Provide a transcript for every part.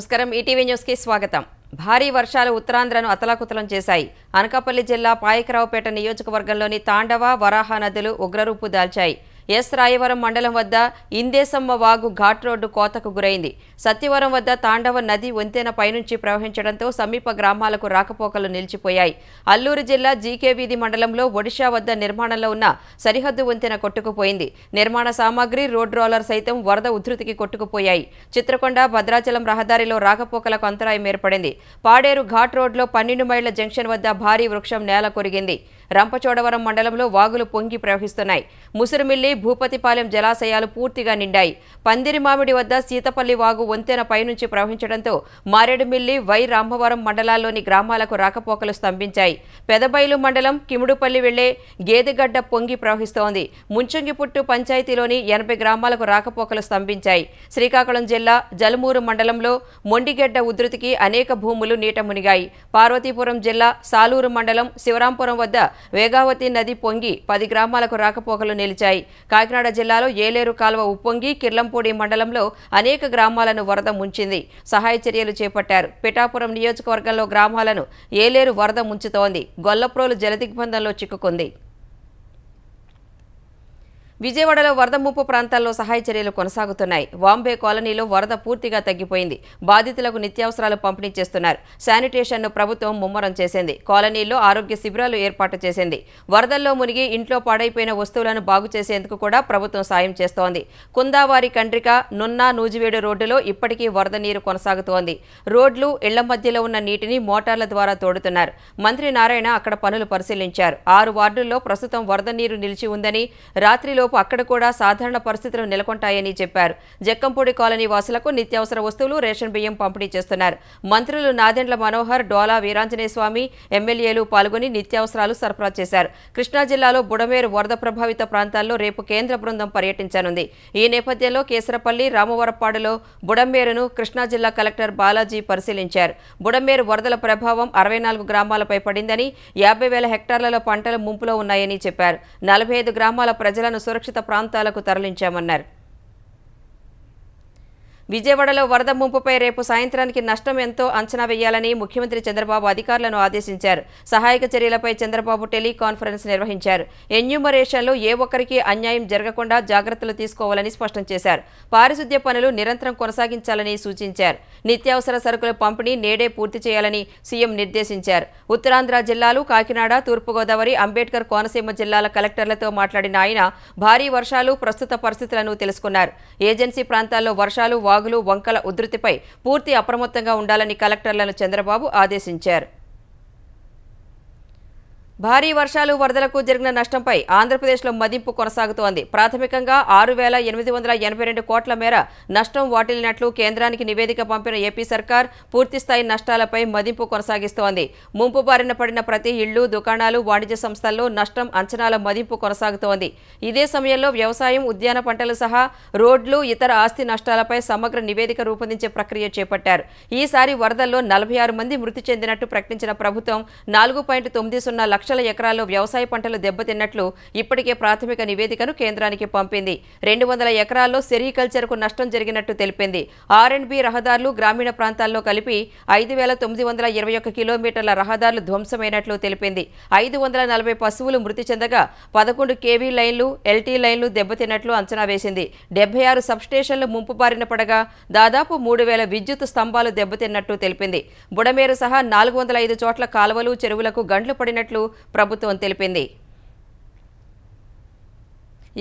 నమస్కారం ETV news కి స్వాగతం। భారీ వర్షాలు ఉత్తరాంధ్రను అతలాకుతలం చేశాయి। అనకాపల్లి జిల్లా పాయకరావుపేట నియోజకవర్గంలోని తాండవ వరాహ నదులు ఉగ్రరూపు దాల్చాయి। ఎస్ రాయవరం మండలం వద్ద ఇందేశమ్మ వాగు ఘాట్ రోడ్డు కోతకు గురైంది। సత్యవరం వద్ద తాండవ నది వంతెన పైనుంచి ప్రవహించడంతో సమీప గ్రామాలకు రాకపోకలు నిలిచిపోయాయి। అల్లూరు జిల్లా జీకే వీధి మండలంలో ఒడిషా వద్ద నిర్మాణంలో ఉన్న సరిహద్దు వంతెన కొట్టుకుపోయింది। నిర్మాణ సామాగ్రి రోడ్ రోలర్ సైతం వరద ఉధృతికి కొట్టుకుపోయాయి। చిత్రకొండ భద్రాచలం రహదారిలో రాకపోకలకు అంతరాయం ఏర్పడింది। పాడేరు ఘాట్ రోడ్లో 12 మైళ్ల జంక్షన్ వద్ద భారీ వృక్షం నేల కొరిగింది। రంపచోడవరం మండలంలో వాగులు పొంగి ప్రవహిస్తున్నాయి। ముసురుమిల్లి భూపతిపాలెం జలాశయాలు పూర్తిగా నిండాయి। పందిరిమామిడి వద్ద సీతపల్లి వాగు వంతెన పైనుంచి ప్రవహించడంతో మారేడుమిల్లి వై రామవరం మండలాల్లోని గ్రామాలకు రాకపోకలు స్తంభించాయి। పెదబైలు మండలం కిముడుపల్లి వెళ్లే గేదెగడ్డ పొంగి ప్రవహిస్తోంది। ముంచంగిపుట్టు పంచాయతీలోని 80 గ్రామాలకు రాకపోకలు స్తంభించాయి। శ్రీకాకుళం జిల్లా జలమూరు మండలంలో మొండిగెడ్డ ఉధృతికి అనేక భూములు నీట మునిగాయి। పార్వతీపురం జిల్లా సాలూరు మండలం శివరాంపురం వద్ద వేగావతి నది పొంగి 10 గ్రామాలకు రాకపోకలు నిలిచాయి। కాకినాడ జిల్లాలో ఏలేరు కాలువ ఉప్పొంగి కిర్లంపూడి మండలంలో అనేక గ్రామాలను వరద ముంచింది। సహాయ చర్యలు చేపట్టారు। పిఠాపురం నియోజకవర్గంలో గ్రామాలను ఏలేరు వరద ముంచుతోంది। గొల్లప్రోలు జలదిగ్బంధంలో చిక్కుకుంది। విజయవాడలో వరద ముప్పు ప్రాంతాల్లో సహాయ చర్యలు కొనసాగుతున్నాయి। వాంబే కాలనీలో వరద పూర్తిగా తగ్గిపోయింది। బాధితులకు నిత్యావసరాలు పంపిణీ చేస్తున్నారు। శానిటేషన్ను ప్రభుత్వం ముమ్మరం చేసింది। కాలనీల్లో ఆరోగ్య శిబిరాలు ఏర్పాటు చేసింది। వరదల్లో మునిగి ఇంట్లో పాడైపోయిన వస్తువులను బాగు చేసేందుకు కూడా ప్రభుత్వం సాయం చేస్తోంది। కుందావారి కండ్రిక నున్నా నూజివేడు రోడ్డులో ఇప్పటికీ వరద నీరు కొనసాగుతోంది। రోడ్లు ఇళ్ల మధ్యలో ఉన్న నీటిని మోటార్ల ద్వారా తోడుతున్నారు। మంత్రి నారాయణ అక్కడ పనులు పరిశీలించారు। 6 వార్డుల్లో ప్రస్తుతం వరద నీరు నిలిచి ఉందని, రాత్రిలో అక్కడ కూడా సాధారణ పరిస్థితులు నెలకొంటాయని చెప్పారు। జక్కంపూడి కాలనీ వాసులకు నిత్యావసర వస్తువులు రేషన్ బియ్యం పంపిణీ చేస్తున్నారు। మంత్రులు నాదెండ్ల మనోహర్, డోలా వీరాంజనేయ స్వామి, ఎమ్మెల్యేలు పాల్గొని నిత్యావసరాలు సరఫరా చేశారు। కృష్ణా జిల్లాలో బుడమేరు వరద ప్రభావిత ప్రాంతాల్లో రేపు కేంద్ర బృందం పర్యటించనుంది। ఈ నేపథ్యంలో కేసరపల్లి, రామవరపాడులో బుడమేరును కృష్ణా జిల్లా కలెక్టర్ బాలాజీ పరిశీలించారు। బుడమేరు వరదల ప్రభావం 64 గ్రామాలపై పడిందని, 50,000 హెక్టార్లలో పంటలు ముంపులో ఉన్నాయని చెప్పారు। 45 గ్రామాల ప్రజలను సురక్షిత ప్రాంతాలకు తరలించామన్నారు। విజయవాడలో వరద ముంపుపై రేపు సాయంత్రానికి నష్టం ఎంతో అంచనా వేయాలని ముఖ్యమంత్రి చంద్రబాబు అధికారులను ఆదేశించారు। సహాయక చర్యలపై చంద్రబాబు టెలికాన్ఫరెన్స్ నిర్వహించారు। ఎన్యూమరేషన్లో ఏ ఒక్కరికి అన్యాయం జరగకుండా జాగ్రత్తలు తీసుకోవాలని స్పష్టం చేశారు। పారిశుద్ధ్య పనులు నిరంతరం కొనసాగించాలని సూచించారు। నిత్యావసర సరుకుల పంపిణీ నేడే పూర్తి చేయాలని సీఎం నిర్దేశించారు। ఉత్తరాంధ్ర జిల్లాలు కాకినాడ, తూర్పుగోదావరి, అంబేద్కర్ కోనసీమ జిల్లాల కలెక్టర్లతో మాట్లాడిన ఆయన భారీ వర్షాలు, ప్రస్తుత పరిస్థితులను తెలుసుకున్నారు। ఏజెన్సీ ప్రాంతాల్లో వర్షాలు, వాగులు, వంకల ఉధృతిపై పూర్తి అప్రమత్తంగా ఉండాలని కలెక్టర్లను చంద్రబాబు ఆదేశించారు। భారీ వర్షాలు, వరదలకు జరిగిన నష్టంపై ఆంధ్రప్రదేశ్లో మదింపు కొనసాగుతోంది। ప్రాథమికంగా 6,882 కోట్ల మేర నష్టం వాటిల్లినట్లు కేంద్రానికి నివేదిక పంపిన ఏపీ సర్కార్ పూర్తిస్థాయి నష్టాలపై మదింపు కొనసాగిస్తోంది। ముంపు బారిన పడిన ప్రతి ఇళ్లు, దుకాణాలు, వాణిజ్య సంస్థల్లో నష్టం అంచనాల మదింపు కొనసాగుతోంది। ఇదే సమయంలో వ్యవసాయం, ఉద్యాన పంటలు సహా రోడ్లు, ఇతర ఆస్తి నష్టాలపై సమగ్ర నివేదిక రూపొందించే ప్రక్రియ చేపట్టారు। ఈసారి వరదల్లో 46 మంది మృతి చెందినట్టు ప్రకటించిన ప్రభుత్వం 4.90 లక్షల ఎకరాల్లో వ్యవసాయ పంటలు దెబ్బతిన్నట్లు ఇప్పటికే ప్రాథమిక నివేదికను కేంద్రానికి పంపింది। 200 ఎకరాల్లో సెరికల్చర్కు నష్టం జరిగినట్టు తెలిపింది। R&B రహదారులు, గ్రామీణ ప్రాంతాల్లో కలిపి 5,921 కిలోమీటర్ల రహదారులు ధ్వంసమైనట్లు తెలిపింది। 540 పశువులు మృతి చెందగా 11 KV లైన్లు, LT లైన్లు దెబ్బతిన్నట్లు అంచనా వేసింది। 76 సబ్స్టేషన్లు ముంపు బారిన పడగా దాదాపు 3,000 విద్యుత్ స్తంభాలు దెబ్బతిన్నట్టు తెలిపింది। బుడమేరు సహా 405 చోట్ల కాలువలు, చెరువులకు గండ్లు పడినట్లు ప్రభుత్వం తెలిపింది।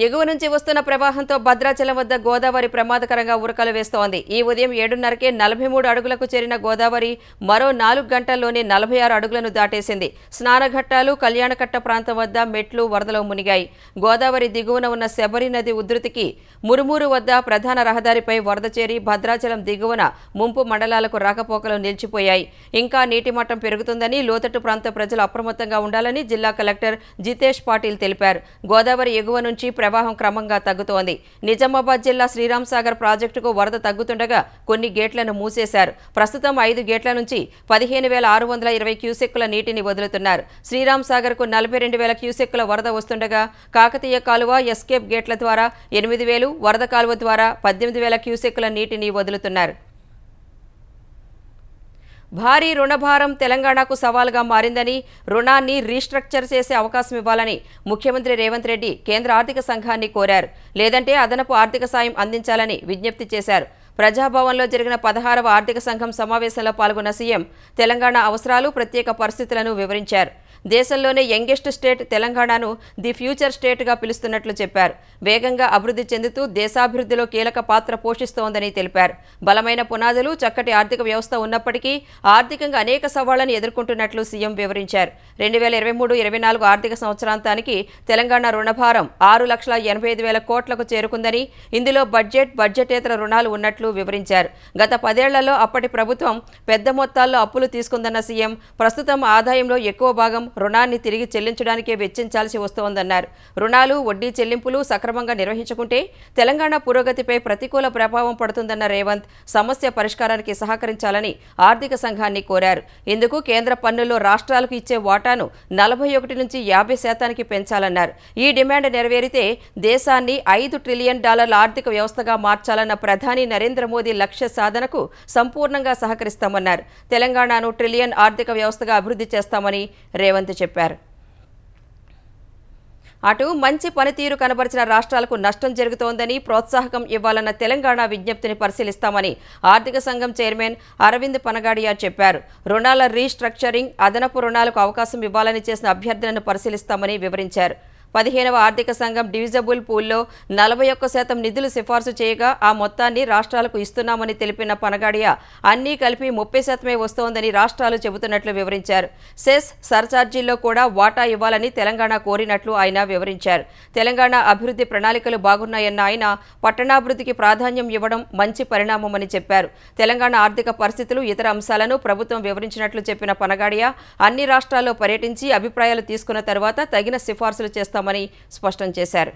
ఎగువ నుంచి వస్తున్న ప్రవాహంతో భద్రాచలం వద్ద గోదావరి ప్రమాదకరంగా ఉరకలు వేస్తోంది। ఈ ఉదయం 7:30కే 43 అడుగులకు చేరిన గోదావరి మరో 4 గంటల్లోనే 46 అడుగులను దాటేసింది। స్నానఘట్టాలు, కళ్యాణకట్ట ప్రాంతం వద్ద మెట్లు వరదలో మునిగాయి। గోదావరి దిగువన ఉన్న శబరి నది ఉధృతికి మురుమూరు వద్ద ప్రధాన రహదారిపై వరద చేరి భద్రాచలం దిగువన ముంపు మండలాలకు రాకపోకలు నిలిచిపోయాయి। ఇంకా నీటి మట్టం పెరుగుతుందని, లోతట్టు ప్రాంత ప్రజలు అప్రమత్తంగా ఉండాలని జిల్లా కలెక్టర్ జితేష్ పాటిల్ తెలిపారు। గోదావరి ఎగువ నుంచి ప్రవాహం క్రమంగా తగ్గుతోంది। నిజామాబాద్ జిల్లా శ్రీరాంసాగర్ ప్రాజెక్టుకు వరద తగ్గుతుండగా కొన్ని గేట్లను మూసేశారు। ప్రస్తుతం 5 గేట్ల నుంచి 15,620 క్యూసెక్కుల నీటిని వదులుతున్నారు। శ్రీరాంసాగర్కు 42,000 క్యూసెక్కుల వరద వస్తుండగా కాకతీయ కాలువ, ఎస్కేప్ గేట్ల ద్వారా 8,000, వరద కాలువ ద్వారా 18,000 క్యూసెక్కుల నీటిని వదులుతున్నారు। భారీ రుణభారం తెలంగాణకు సవాలుగా మారిందని, రుణాన్ని రీస్ట్రక్చర్ చేసే అవకాశం ఇవ్వాలని ముఖ్యమంత్రి రేవంత్ రెడ్డి కేంద్ర ఆర్థిక సంఘాన్ని కోరారు. లేదంటే అదనపు ఆర్థిక సాయం అందించాలని విజ్ఞప్తి చేశారు. ప్రజాభవన్లో జరిగిన 16వ ఆర్థిక సంఘం సమావేశంలో పాల్గొన్న సీఎం తెలంగాణ అవసరాలు, ప్రత్యేక పరిస్థితులను వివరించారు. దేశంలోనే యంగెస్ట్ స్టేట్ తెలంగాణను ది ఫ్యూచర్ స్టేట్గా పిలుస్తున్నట్లు చెప్పారు. వేగంగా అభివృద్ధి చెందుతూ దేశాభివృద్ధిలో కీలక పాత్ర పోషిస్తోందని తెలిపారు. బలమైన పునాదులు, చక్కటి ఆర్థిక వ్యవస్థ ఉన్నప్పటికీ ఆర్థికంగా అనేక సవాళ్లను ఎదుర్కొంటున్నట్లు సీఎం వివరించారు. 2023-24 ఆర్థిక సంవత్సరాంతానికి తెలంగాణ రుణభారం 6,85,000 కోట్లకు చేరుకుందని, ఇందులో బడ్జెటేతర రుణాలు ఉన్నట్లు వివరించారు. గత 10 ఏళ్లలో అప్పటి ప్రభుత్వం పెద్ద మొత్తాల్లో అప్పులు తీసుకుందన్న సీఎం ప్రస్తుతం ఆదాయంలో ఎక్కువ భాగం రుణాన్ని తిరిగి చెల్లించడానికే వెచ్చించాల్సి వస్తోందన్నారు. రుణాలు, వడ్డీ చెల్లింపులు సక్రమంగా నిర్వహించుకుంటే తెలంగాణ పురోగతిపై ప్రతికూల ప్రభావం పడుతుందన్న రేవంత్ సమస్య పరిష్కారానికి సహకరించాలని ఆర్థిక సంఘాన్ని కోరారు. ఇందుకు కేంద్ర పన్నుల్లో రాష్ట్రాలకు ఇచ్చే వాటాను 41 నుంచి 50% పెంచాలన్నారు. ఈ డిమాండ్ నెరవేరితే దేశాన్ని $5 ట్రిలియన్ ఆర్థిక వ్యవస్థగా మార్చాలన్న ప్రధాని నరేంద్ర మోదీ లక్ష్య సాధనకు సంపూర్ణంగా సహకరిస్తామన్నారు. తెలంగాణను ట్రిలియన్ ఆర్థిక వ్యవస్థగా అభివృద్ధి చేస్తామని రేవంత్ చెప్పారు. అటు మంచి పనితీరు కనబరిచిన రాష్ట్రాలకు నష్టం జరుగుతోందని, ప్రోత్సాహకం ఇవ్వాలన్న తెలంగాణ విజ్ఞప్తిని పరిశీలిస్తామని ఆర్థిక సంఘం చైర్మన్ అరవింద్ పనగాడియా చెప్పారు. రుణాల రీస్ట్రక్చరింగ్, అదనపు రుణాలకు అవకాశం ఇవ్వాలని చేసిన అభ్యర్థనను పరిశీలిస్తామని వివరించారు. 15వ ఆర్థిక సంఘం డివిజబుల్ పూల్లో 41% నిధులు సిఫార్సు చేయగా ఆ మొత్తాన్ని రాష్ట్రాలకు ఇస్తున్నామని తెలిపిన పనగాడియా అన్నీ కలిపి 30% వస్తోందని రాష్ట్రాలు చెబుతున్నట్లు వివరించారు. సెస్, సర్చార్జీల్లో కూడా వాటా ఇవ్వాలని తెలంగాణ కోరినట్లు ఆయన వివరించారు. తెలంగాణ అభివృద్ధి ప్రణాళికలు బాగున్నాయన్న ఆయన పట్టణాభివృద్ధికి ప్రాధాన్యం ఇవ్వడం మంచి పరిణామమని చెప్పారు. తెలంగాణ ఆర్థిక పరిస్థితులు, ఇతర అంశాలను ప్రభుత్వం వివరించినట్లు చెప్పిన పనగాడియా అన్ని రాష్ట్రాల్లో పర్యటించి అభిప్రాయాలు తీసుకున్న తర్వాత తగిన సిఫార్సులు చేస్తామని స్పష్టం చేశారు.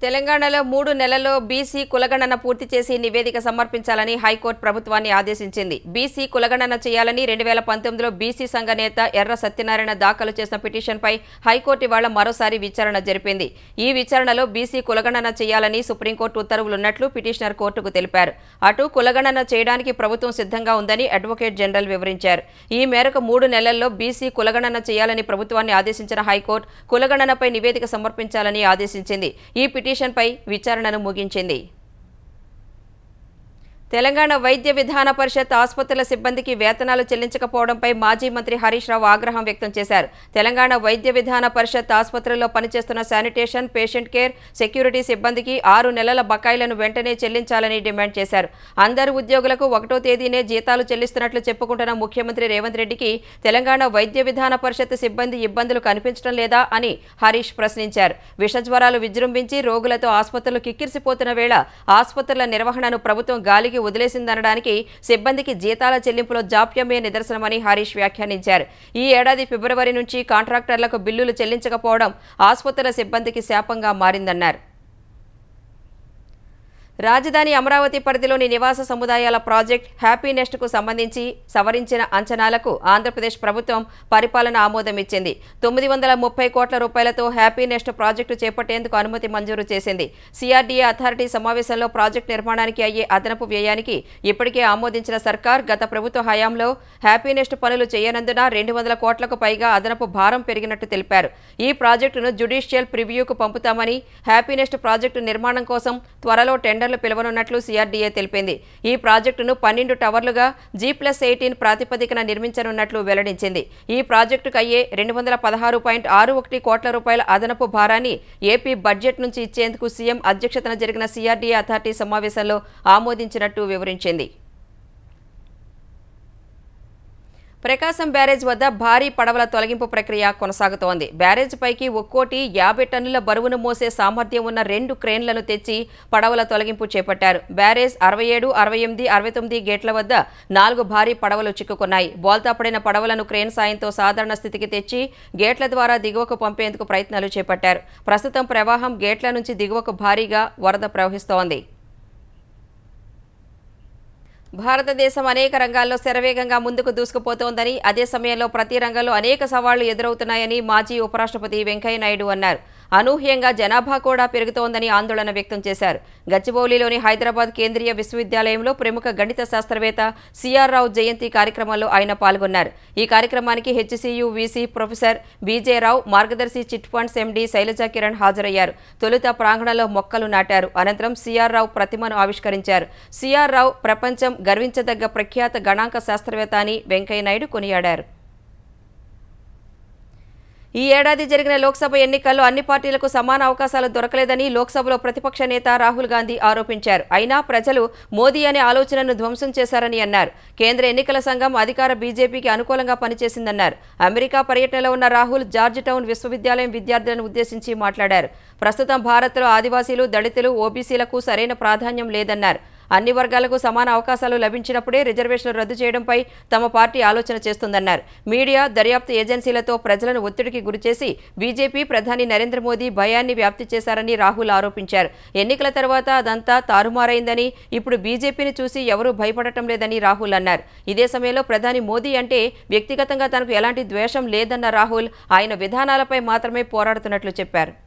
తెలంగాణలో 3 నెలల్లో బీసీ కులగణన పూర్తి చేసి నివేదిక సమర్పించాలని హైకోర్టు ప్రభుత్వాన్ని ఆదేశించింది. బీసీ కులగణన చేయాలని 2019లో బీసీ సంఘ నేత ఎర్ర సత్యనారాయణ దాఖలు చేసిన పిటిషన్పై హైకోర్టు ఇవాళ మరోసారి విచారణ జరిపింది. ఈ విచారణలో బీసీ కులగణన చేయాలని సుప్రీంకోర్టు ఉత్తర్వులున్నట్లు పిటిషనర్ కోర్టుకు తెలిపారు. అటు కులగణన చేయడానికి ప్రభుత్వం సిద్ధంగా ఉందని అడ్వకేట్ జనరల్ వివరించారు. ఈ మేరకు 3 నెలల్లో బీసీ కులగణన చేయాలని ప్రభుత్వాన్ని ఆదేశించిన హైకోర్టు కులగణనపై నివేదిక సమర్పించాలని ఆదేశించింది. ఈ పిటిషన్పై విచారణను ముగించింది. తెలంగాణ వైద్య విధాన పరిషత్ ఆసుపత్రుల సిబ్బందికి వేతనాలు చెల్లించకపోవడంపై మాజీ మంత్రి హరీష్ రావు ఆగ్రహం వ్యక్తం చేశారు. తెలంగాణ వైద్య విధాన పరిషత్ ఆసుపత్రుల్లో పనిచేస్తున్న శానిటేషన్, పేషెంట్ కేర్, సెక్యూరిటీ సిబ్బందికి 6 నెలల బకాయిలను వెంటనే చెల్లించాలని డిమాండ్ చేశారు. అందరు ఉద్యోగులకు 1వ తేదీనే జీతాలు చెల్లిస్తున్నట్లు చెప్పుకుంటున్న ముఖ్యమంత్రి రేవంత్ రెడ్డికి తెలంగాణ వైద్య విధాన పరిషత్ సిబ్బంది ఇబ్బందులు కనిపించడం లేదా అని హరీష్ ప్రశ్నించారు. విషజ్వరాలు విజృంభించి రోగులతో ఆసుపత్రులు కిక్కిరిసిపోతున్న వేళ ఆసుపత్రుల నిర్వహణను ప్రభుత్వం గాలికి వదిలేసిందనడానికి సిబ్బందికి జీతాల చెల్లింపులో జాప్యమే నిదర్శనమని హరీష్ వ్యాఖ్యానించారు. ఈ ఏడాది ఫిబ్రవరి నుంచి కాంట్రాక్టర్లకు బిల్లులు చెల్లించకపోవడం ఆసుపత్రుల సిబ్బందికి శాపంగా మారిందన్నారు. రాజధాని అమరావతి పరిధిలోని నివాస సముదాయాల ప్రాజెక్ట్ హ్యాపీ నెస్ట్కు సంబంధించి సవరించిన అంచనాలకు ఆంధ్రప్రదేశ్ ప్రభుత్వం పరిపాలన ఆమోదం ఇచ్చింది. 930 కోట్ల రూపాయలతో హ్యాపీ నెస్ట్ ప్రాజెక్టు చేపట్టేందుకు అనుమతి మంజూరు చేసింది. సిఆర్డీఏ అథారిటీ సమావేశంలో ప్రాజెక్టు నిర్మాణానికి అయ్యే అదనపు వ్యయానికి ఇప్పటికే ఆమోదించిన సర్కార్ గత ప్రభుత్వ హయాంలో హ్యాపీ నెస్ట్ పనులు చేయనందున 200 కోట్లకు పైగా అదనపు భారం పెరిగినట్టు తెలిపారు. ఈ ప్రాజెక్టును జ్యుడిషియల్ ప్రివ్యూకు పంపుతామని, హ్యాపీ నెస్ట్ ప్రాజెక్టు నిర్మాణం కోసం త్వరలో టెండర్లు పిలువనున్నట్లు సిఆర్డీఏ తెలిపింది. ఈ ప్రాజెక్టును 12 టవర్లుగా G+18 ప్రాతిపదికన నిర్మించనున్నట్లు వెల్లడించింది. ఈ ప్రాజెక్టుకు అయ్యే 216.61 కోట్ల రూపాయల అదనపు భారాన్ని ఏపీ బడ్జెట్ నుంచి ఇచ్చేందుకు సీఎం అధ్యక్షతన జరిగిన సిఆర్డీఏ అథారిటీ సమావేశంలో ఆమోదించినట్టు వివరించింది. ప్రకాశం బ్యారేజ్ వద్ద భారీ పడవల తొలగింపు ప్రక్రియ కొనసాగుతోంది. బ్యారేజ్ పైకి ఒక్కోటి 50 టన్నుల బరువును మోసే సామర్థ్యం ఉన్న 2 క్రేన్లను తెచ్చి పడవల తొలగింపు చేపట్టారు. బ్యారేజ్ 67, 68, 69 గేట్ల వద్ద 4 భారీ పడవలు చిక్కుకున్నాయి. బోల్తా పడిన పడవలను క్రేన్ సాయంతో సాధారణ స్థితికి తెచ్చి గేట్ల ద్వారా దిగువకు పంపేందుకు ప్రయత్నాలు చేపట్టారు. ప్రస్తుతం ప్రవాహం గేట్ల నుంచి దిగువకు భారీగా వరద ప్రవహిస్తోంది. భారతదేశం అనేక రంగాల్లో శరవేగంగా ముందుకు దూసుకుపోతోందని, అదే సమయంలో ప్రతి రంగంలో అనేక సవాళ్లు ఎదురవుతున్నాయని మాజీ ఉపరాష్ట్రపతి వెంకయ్యనాయుడు అన్నారు. అనూహ్యంగా జనాభా కూడా పెరుగుతోందని ఆందోళన వ్యక్తం చేశారు. గచ్చిబౌలిలోని హైదరాబాద్ కేంద్రీయ విశ్వవిద్యాలయంలో ప్రముఖ గణిత శాస్త్రవేత్త సిఆర్ రావు జయంతి కార్యక్రమంలో ఆయన పాల్గొన్నారు. ఈ కార్యక్రమానికి హెచ్సియు వీసీ ప్రొఫెసర్ బీజే రావు, మార్గదర్శి chit funds MD Shailaja Kiran హాజరయ్యారు. తొలుత ప్రాంగణంలో మొక్కలు నాటారు. అనంతరం సిఆర్ రావు ప్రతిమను ఆవిష్కరించారు. సిఆర్ రావు ప్రపంచం గర్వించదగ్గ ప్రఖ్యాత గణాంక శాస్త్రవేత్త అని వెంకయ్యనాయుడు కొనియాడారు. ఈ ఏడాది జరిగిన లోక్సభ ఎన్నికల్లో అన్ని పార్టీలకు సమాన అవకాశాలు దొరకలేదని లోక్సభలో ప్రతిపక్ష నేత రాహుల్ గాంధీ ఆరోపించారు. అయినా ప్రజలు మోదీ అనే ఆలోచనను ధ్వంసం చేశారని అన్నారు. కేంద్ర ఎన్నికల సంఘం అధికార బీజేపీకి అనుకూలంగా పనిచేసిందన్నారు. అమెరికా పర్యటనలో ఉన్న రాహుల్ జార్జ్ టౌన్ విశ్వవిద్యాలయం విద్యార్థులను ఉద్దేశించి మాట్లాడారు. ప్రస్తుతం భారత్లో ఆదివాసీలు, దళితులు, ఓబీసీలకు సరైన ప్రాధాన్యం లేదన్నారు. అన్ని వర్గాలకు సమాన అవకాశాలు లభించినప్పుడే రిజర్వేషన్లు రద్దు చేయడంపై తమ పార్టీ ఆలోచన చేస్తుందన్నారు. మీడియా, దర్యాప్తు ఏజెన్సీలతో ప్రజలను ఒత్తిడికి గురిచేసి బీజేపీ ప్రధాని నరేంద్ర మోదీ భయాన్ని వ్యాప్తి చేశారని రాహుల్ ఆరోపించారు. ఎన్నికల తర్వాత అదంతా తారుమారైందని, ఇప్పుడు బీజేపీని చూసి ఎవరూ భయపడటం లేదని రాహుల్ అన్నారు. ఇదే సమయంలో ప్రధాని మోదీ అంటే వ్యక్తిగతంగా తనకు ఎలాంటి ద్వేషం లేదన్న రాహుల్ ఆయన విధానాలపై మాత్రమే పోరాడుతున్నట్లు చెప్పారు.